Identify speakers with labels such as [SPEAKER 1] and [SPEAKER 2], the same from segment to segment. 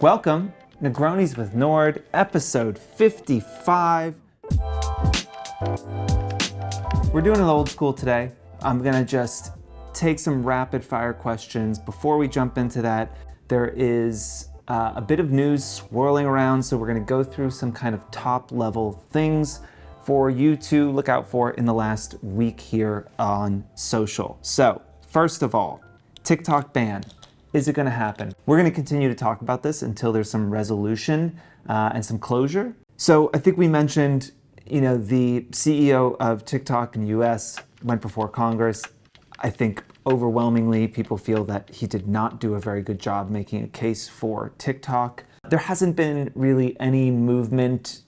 [SPEAKER 1] Welcome, Negronis with Nord, episode 55. We're doing it old school today. I'm gonna just take some rapid fire questions. Before we jump into that, there is a bit of news swirling around, so we're gonna go through some kind of top level things for you to look out for in the last week here on social. So, first of all, TikTok ban. Is it gonna happen? We're gonna continue to talk about this until there's some resolution and some closure. So I think we mentioned, the CEO of TikTok in the US went before Congress. I think overwhelmingly people feel that he did not do a very good job making a case for TikTok. There hasn't been really any movement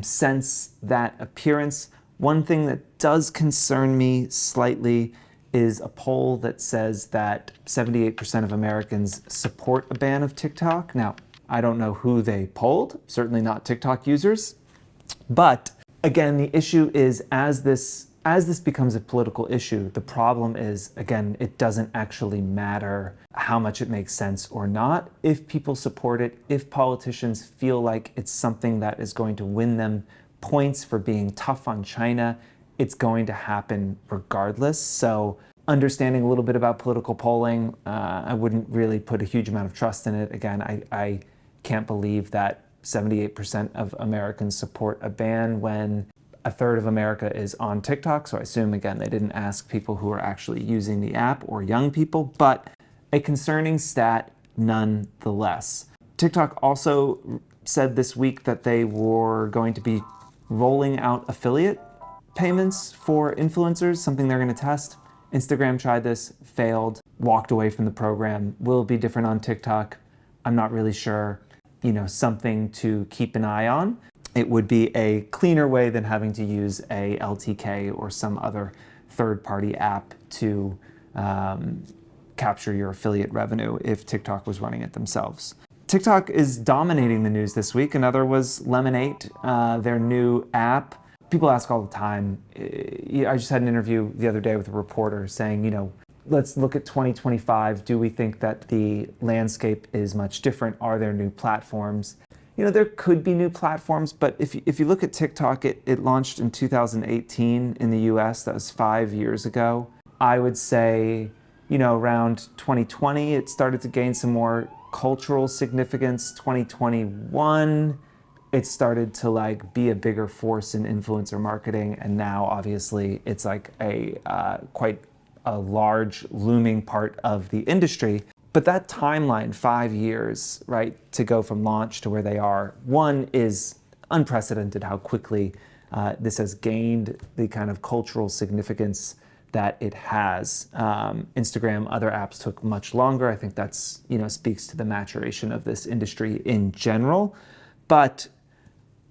[SPEAKER 1] since that appearance. One thing that does concern me slightly is a poll that says that 78% of Americans support a ban of TikTok. Now, I don't know who they polled, certainly not TikTok users. But again, the issue is as this becomes a political issue, the problem is, again, it doesn't actually matter how much it makes sense or not. If people support it, if politicians feel like it's something that is going to win them points for being tough on China, it's going to happen regardless. So understanding a little bit about political polling, I wouldn't really put a huge amount of trust in it. Again, I can't believe that 78% of Americans support a ban when a third of America is on TikTok. So I assume, again, they didn't ask people who are actually using the app or young people, but a concerning stat nonetheless. TikTok also said this week that they were going to be rolling out affiliate payments for influencers, something they're going to test. Instagram tried this, failed, walked away from the program. Will it be different on TikTok? I'm not really sure. Something to keep an eye on. It would be a cleaner way than having to use a LTK or some other third-party app to capture your affiliate revenue if TikTok was running it themselves. TikTok is dominating the news this week. Another was Lemon8, their new app. People ask all the time. I just had an interview the other day with a reporter saying, let's look at 2025. Do we think that the landscape is much different? Are there new platforms? There could be new platforms, but if you look at TikTok, it launched in 2018 in the US. That was 5 years ago. I would say, around 2020, it started to gain some more cultural significance. 2021, it started to be a bigger force in influencer marketing, and now obviously it's quite a large looming part of the industry. But that timeline, 5 years, right, to go from launch to where they are, one is unprecedented how quickly this has gained the kind of cultural significance that it has. Instagram, other apps took much longer. I think that's, speaks to the maturation of this industry in general. But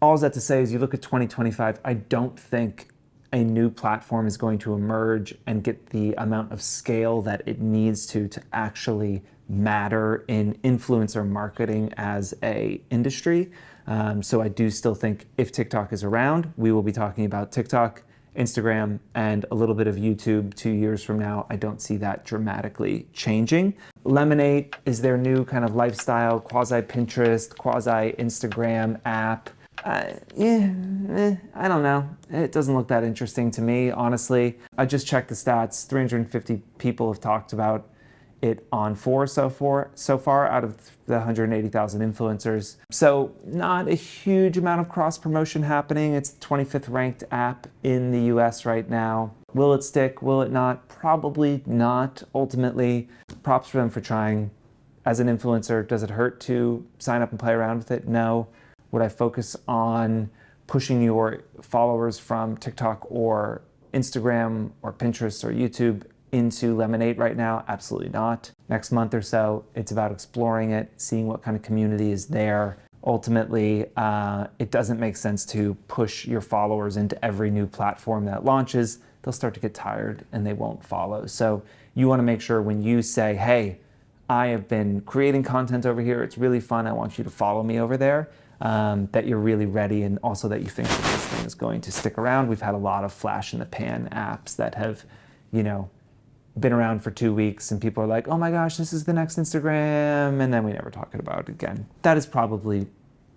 [SPEAKER 1] all that to say is you look at 2025, I don't think a new platform is going to emerge and get the amount of scale that it needs to actually matter in influencer marketing as a industry. So I do still think if TikTok is around, we will be talking about TikTok, Instagram, and a little bit of YouTube 2 years from now. I don't see that dramatically changing. Lemon8 is their new kind of lifestyle, quasi-Pinterest, quasi-Instagram app. I don't know. It doesn't look that interesting to me, honestly. I just checked the stats. 350 people have talked about it on Fohr so far out of the 180,000 influencers. So not a huge amount of cross-promotion happening. It's the 25th ranked app in the US right now. Will it stick? Will it not? Probably not. Ultimately, props for them for trying. As an influencer, does it hurt to sign up and play around with it? No. Would I focus on pushing your followers from TikTok or Instagram or Pinterest or YouTube into Lemon8 right now? Absolutely not. Next month or so, it's about exploring it, seeing what kind of community is there. Ultimately, it doesn't make sense to push your followers into every new platform that launches. They'll start to get tired and they won't follow. So you want to make sure when you say, hey, I have been creating content over here, it's really fun, I want you to follow me over there, that you're really ready, and also that you think that this thing is going to stick around. We've had a lot of flash in the pan apps that have, been around for 2 weeks and people are like, oh my gosh, this is the next Instagram, and then we never talk about it again. That is probably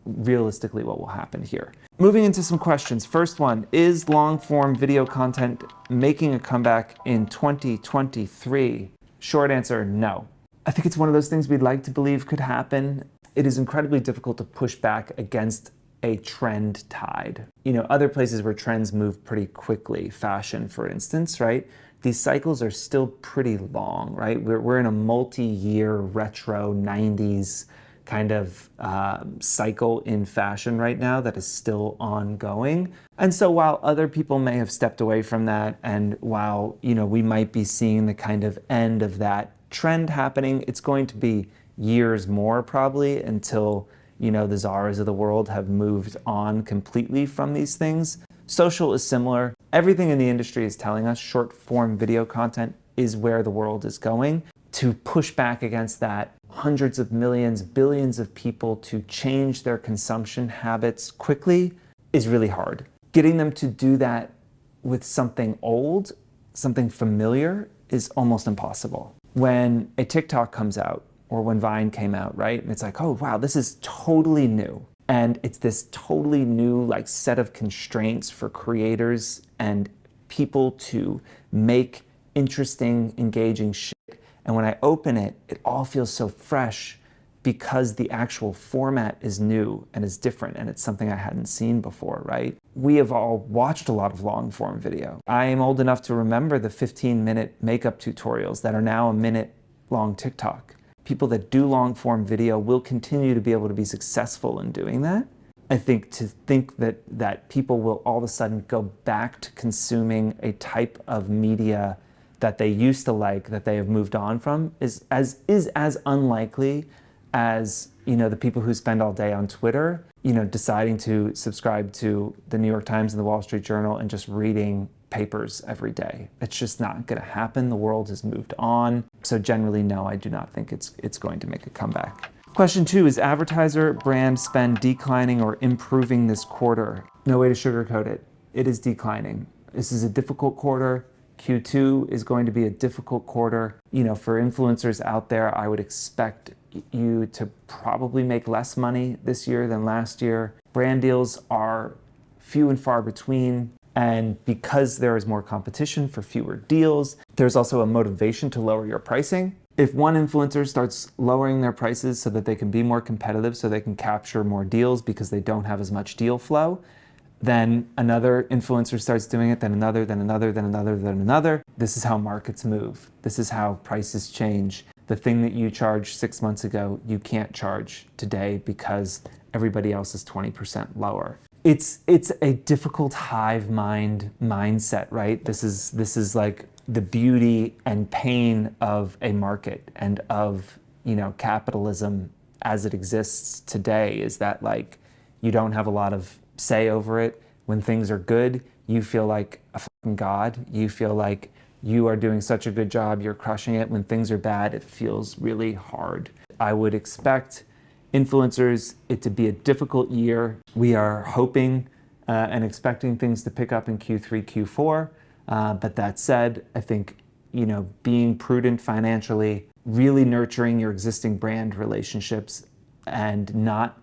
[SPEAKER 1] realistically what will happen here. Moving into some questions. First one, is long form video content making a comeback in 2023? Short answer, no. I think it's one of those things we'd like to believe could happen. It is incredibly difficult to push back against a trend tide. You know, other places where trends move pretty quickly, fashion for instance, right? These cycles are still pretty long, right? We're in a multi-year retro 90s kind of cycle in fashion right now that is still ongoing. And so while other people may have stepped away from that, and while, you know, we might be seeing the kind of end of that trend happening, it's going to be years more probably until, you know, the Zaras of the world have moved on completely from these things. Social is similar. Everything in the industry is telling us short form video content is where the world is going. To push back against that, hundreds of millions, billions of people to change their consumption habits quickly is really hard. Getting them to do that with something old, something familiar, is almost impossible. When a TikTok comes out, or when Vine came out, right? And it's like, oh wow, this is totally new. And it's this totally new like set of constraints for creators and people to make interesting, engaging shit. And when I open it, it all feels so fresh because the actual format is new and is different and it's something I hadn't seen before, right? We have all watched a lot of long form video. I am old enough to remember the 15-minute makeup tutorials that are now a minute long TikTok. People that do long form video will continue to be able to be successful in doing that. I think to think that people will all of a sudden go back to consuming a type of media that they used to like, that they have moved on from, is as unlikely as, you know, the people who spend all day on Twitter, you know, deciding to subscribe to the New York Times and the Wall Street Journal and just reading papers every day. It's just not going to happen. The world has moved on. So generally, no, I do not think it's going to make a comeback. Question 2, is advertiser brand spend declining or improving this quarter? No way to sugarcoat it. It is declining. This is a difficult quarter. Q2 is going to be a difficult quarter. You know, for influencers out there, I would expect you to probably make less money this year than last year. Brand deals are few and far between. And because there is more competition for fewer deals, there's also a motivation to lower your pricing. If one influencer starts lowering their prices so that they can be more competitive, so they can capture more deals because they don't have as much deal flow, then another influencer starts doing it, then another, then another, then another, then another. This is how markets move. This is how prices change. The thing that you charged 6 months ago, you can't charge today because everybody else is 20% lower. It's a difficult hive mind mindset, right? This is like the beauty and pain of a market and of, you know, capitalism as it exists today, is that like you don't have a lot of say over it. When things are good, you feel like a fucking god. You feel like you are doing such a good job, you're crushing it. When things are bad, it feels really hard. I would expect influencers it to be a difficult year. We are hoping and expecting things to pick up in Q3, Q4. But that said, I think, you know, being prudent financially, really nurturing your existing brand relationships and not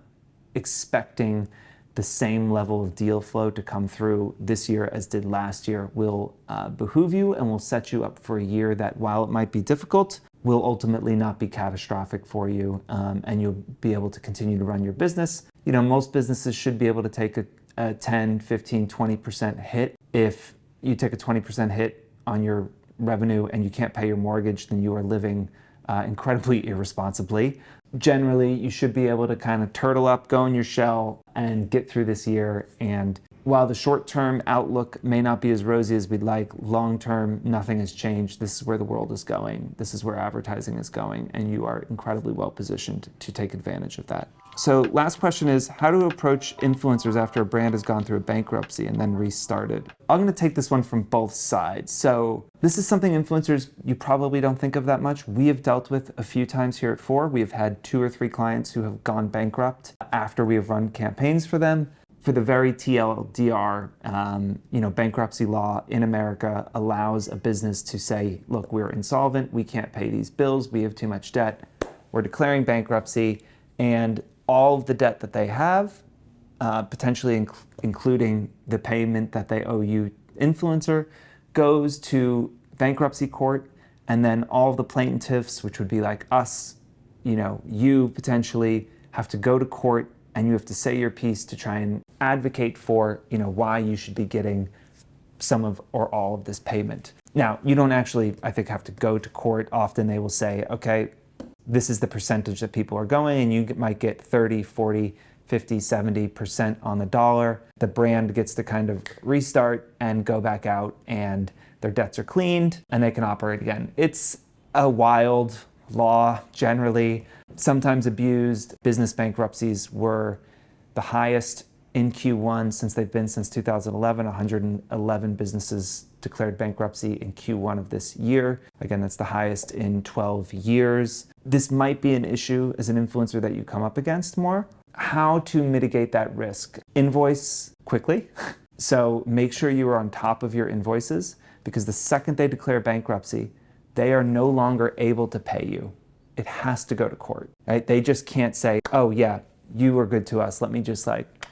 [SPEAKER 1] expecting the same level of deal flow to come through this year as did last year will behoove you and will set you up for a year that, while it might be difficult, will ultimately not be catastrophic for you, and you'll be able to continue to run your business. You know, most businesses should be able to take a 10, 15, 20% hit. If you take a 20% hit on your revenue and you can't pay your mortgage, then you are living incredibly irresponsibly. Generally, you should be able to kind of turtle up, go in your shell, and get through this year. And while the short-term outlook may not be as rosy as we'd like, long-term, nothing has changed. This is where the world is going. This is where advertising is going, and you are incredibly well positioned to take advantage of that. So last question is, how to approach influencers after a brand has gone through a bankruptcy and then restarted? I'm going to take this one from both sides. So this is something influencers you probably don't think of that much. We have dealt with a few times here at Fohr. We have had 2 or 3 clients who have gone bankrupt after we have run campaigns for them. for the very TLDR, bankruptcy law in America allows a business to say, look, we're insolvent, we can't pay these bills, we have too much debt, we're declaring bankruptcy, and all of the debt that they have, potentially including the payment that they owe you, influencer, goes to bankruptcy court, and then all of the plaintiffs, which would be like us, you potentially have to go to court and you have to say your piece to try and advocate for, why you should be getting some of or all of this payment. Now, you don't actually, I think, have to go to court. Often they will say, okay, this is the percentage that people are going, and you might get 30, 40, 50, 70% on the dollar. The brand gets to kind of restart and go back out, and their debts are cleaned and they can operate again. It's a wild law, generally, sometimes abused. Business bankruptcies were the highest in Q1 since they've been since 2011. 111 businesses declared bankruptcy in Q1 of this year. Again, that's the highest in 12 years. This might be an issue as an influencer that you come up against more. How to mitigate that risk? Invoice quickly. So make sure you are on top of your invoices, because the second they declare bankruptcy, they are no longer able to pay you. It has to go to court, right? They just can't say, oh yeah, you were good to us, let me just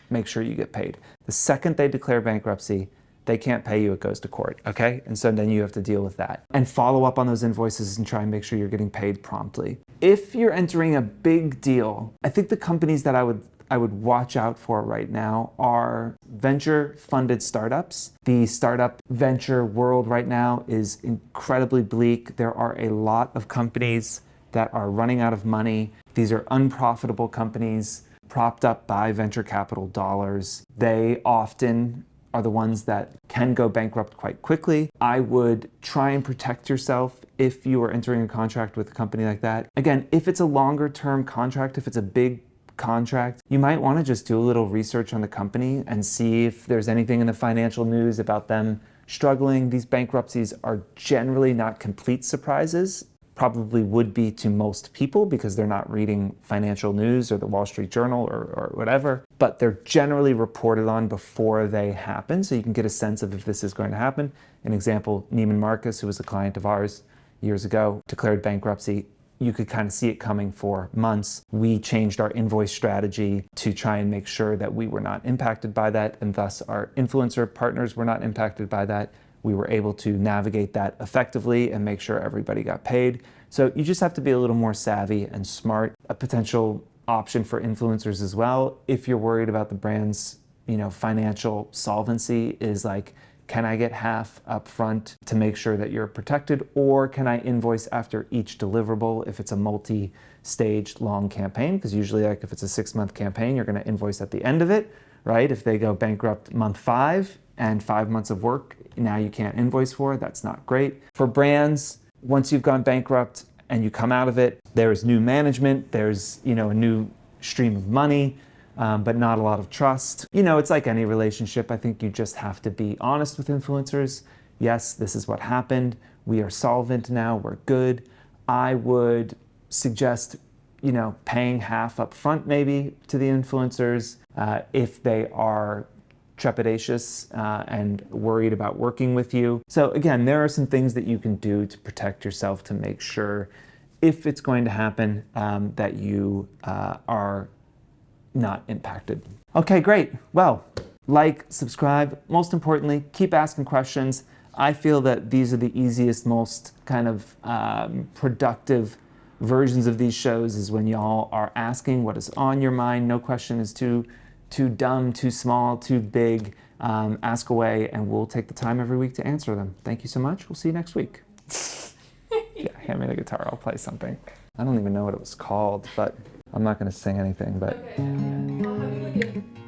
[SPEAKER 1] make sure you get paid. The second they declare bankruptcy, they can't pay you, it goes to court, okay? And so then you have to deal with that. And follow up on those invoices and try and make sure you're getting paid promptly. If you're entering a big deal, I think the companies that I would watch out for right now are venture-funded startups. The startup venture world right now is incredibly bleak. There are a lot of companies that are running out of money. These are unprofitable companies propped up by venture capital dollars. They often are the ones that can go bankrupt quite quickly. I would try and protect yourself if you are entering a contract with a company like that. Again, if it's a longer term contract, if it's a big contract, you might want to just do a little research on the company and see if there's anything in the financial news about them struggling. These bankruptcies are generally not complete surprises. Probably would be to most people because they're not reading financial news or the Wall Street Journal or whatever, but they're generally reported on before they happen, so you can get a sense of if this is going to happen. An example, Neiman Marcus, who was a client of ours years ago, declared bankruptcy. You could kind of see it coming for months. We changed our invoice strategy to try and make sure that we were not impacted by that, and thus our influencer partners were not impacted by that. We were able to navigate that effectively and make sure everybody got paid. So you just have to be a little more savvy and smart. A potential option for influencers as well, if you're worried about the brand's financial solvency, is can I get half up front to make sure that you're protected, or can I invoice after each deliverable if it's a multi-stage long campaign? Because usually if it's a 6-month campaign, you're going to invoice at the end of it, right? If they go bankrupt month 5 and 5 months of work, now you can't invoice for, that's not great. For brands, once you've gone bankrupt and you come out of it, there's new management, there's a new stream of money, but not a lot of trust. It's like any relationship. I think you just have to be honest with influencers. Yes, this is what happened. We are solvent now, we're good. I would suggest paying half up front maybe to the influencers if they are trepidatious and worried about working with you. So again, there are some things that you can do to protect yourself to make sure, if it's going to happen, that you are not impacted. Okay, great. Well, subscribe. Most importantly, keep asking questions. I feel that these are the easiest, most kind of productive versions of these shows, is when y'all are asking what is on your mind. No question is too dumb, too small, too big. Ask away, and we'll take the time every week to answer them. Thank you so much. We'll see you next week. Yeah, hand me the guitar. I'll play something. I don't even know what it was called, but I'm not going to sing anything. But.
[SPEAKER 2] Okay. I'll have you look at